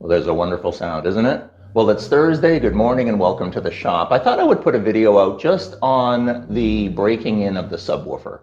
Well, there's a wonderful sound, isn't it? Well, it's Thursday. Good morning and welcome to the shop. I thought I would put a video out just on the breaking in of the subwoofer.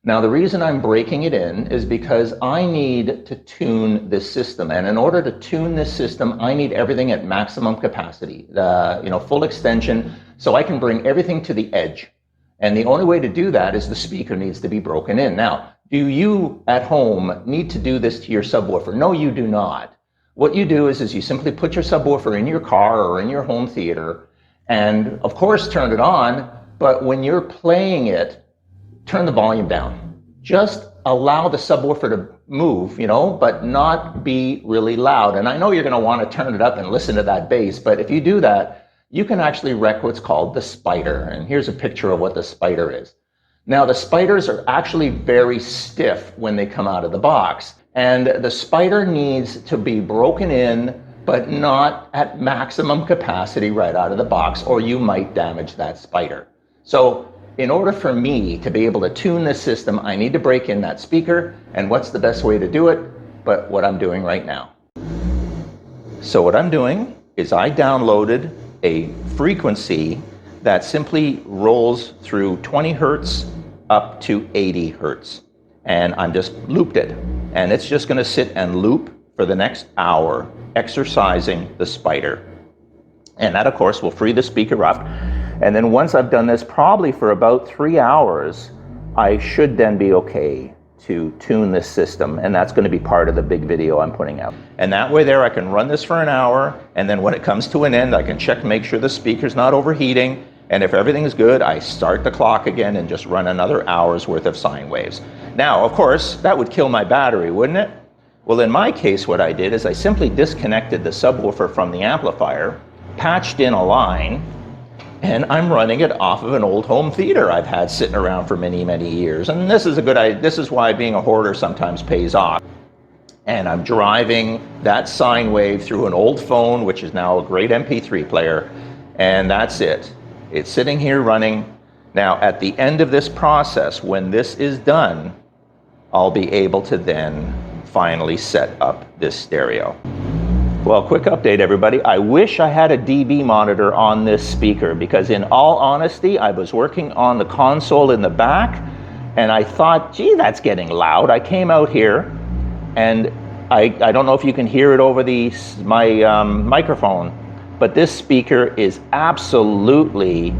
Now, the reason I'm breaking it in is because I need to tune this system. And in order to tune this system, I need everything at maximum capacity, full extension, so I can bring everything to the edge. And the only way to do that is the speaker needs to be broken in. Now, do you at home need to do this to your subwoofer? No, you do not. What you do is you simply put your subwoofer in your car or in your home theater and, of course, turn it on. But when you're playing it, turn the volume down. Just allow the subwoofer to move, but not be really loud. And I know you're going to want to turn it up and listen to that bass, but if you do that, you can actually wreck what's called the spider. And here's a picture of what the spider is. Now, the spiders are actually very stiff when they come out of the box. And the spider needs to be broken in, but not at maximum capacity right out of the box, or you might damage that spider. So in order for me to be able to tune this system, I need to break in that speaker. And what's the best way to do it? But what I'm doing right now. So what I'm doing is I downloaded a frequency that simply rolls through 20 hertz up to 80 hertz. And I'm just looped it. And it's just going to sit and loop for the next hour, exercising the spider. And that, of course, will free the speaker up. And then once I've done this, probably for about 3 hours, I should then be okay to tune this system. And that's going to be part of the big video I'm putting out. And that way there, I can run this for an hour. And then when it comes to an end, I can check, make sure the speaker's not overheating. And if everything's good, I start the clock again and just run another hour's worth of sine waves. Now, of course, that would kill my battery, wouldn't it? Well, in my case, what I did is I simply disconnected the subwoofer from the amplifier, patched in a line, and I'm running it off of an old home theater I've had sitting around for many, many years. And this is a good idea. This is why being a hoarder sometimes pays off. And I'm driving that sine wave through an old phone, which is now a great MP3 player, and that's it. It's sitting here running. Now, at the end of this process, when this is done, I'll be able to then finally set up this stereo. Well, quick update, everybody. I wish I had a dB monitor on this speaker because, in all honesty, I was working on the console in the back and I thought, gee, that's getting loud. I came out here and I don't know if you can hear it over my microphone, but this speaker is absolutely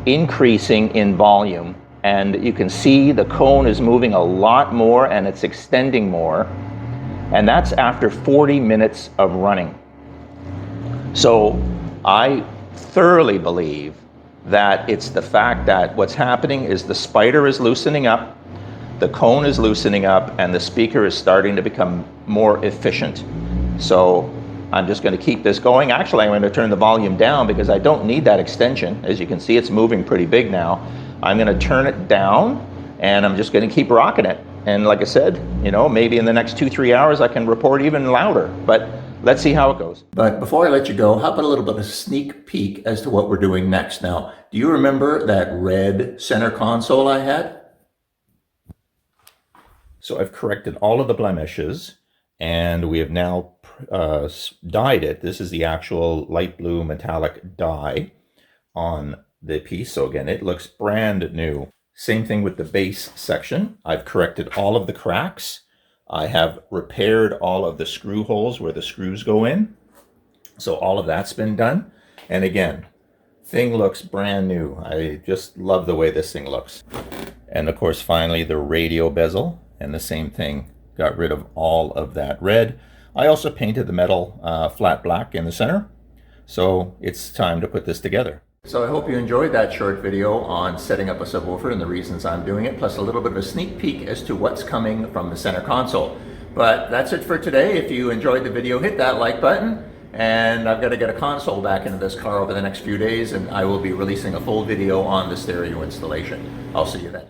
increasing in volume. And you can see the cone is moving a lot more and it's extending more. And that's after 40 minutes of running. So I thoroughly believe that it's the fact that what's happening is the spider is loosening up, the cone is loosening up, and the speaker is starting to become more efficient. So I'm just going to keep this going. Actually, I'm going to turn the volume down because I don't need that extension. As you can see, it's moving pretty big now. I'm going to turn it down and I'm just going to keep rocking it. And like I said, maybe in the next 2-3 hours I can report even louder, but let's see how it goes. But before I let you go, how about a little bit of a sneak peek as to what we're doing next? Now, do you remember that red center console I had? So I've corrected all of the blemishes and we have now dyed it. This is the actual light blue metallic dye on the piece. So again, it looks brand new. Same thing with the base section. I've corrected all of the cracks. I have repaired all of the screw holes where the screws go in. So all of that's been done. And again, thing looks brand new. I just love the way this thing looks. And of course, finally, the radio bezel. And the same thing, got rid of all of that red. I also painted the metal flat black in the center. So it's time to put this together. So I hope you enjoyed that short video on setting up a subwoofer and the reasons I'm doing it, plus a little bit of a sneak peek as to what's coming from the center console. But that's it for today. If you enjoyed the video, hit that like button. And I've got to get a console back into this car over the next few days, and I will be releasing a full video on the stereo installation. I'll see you then.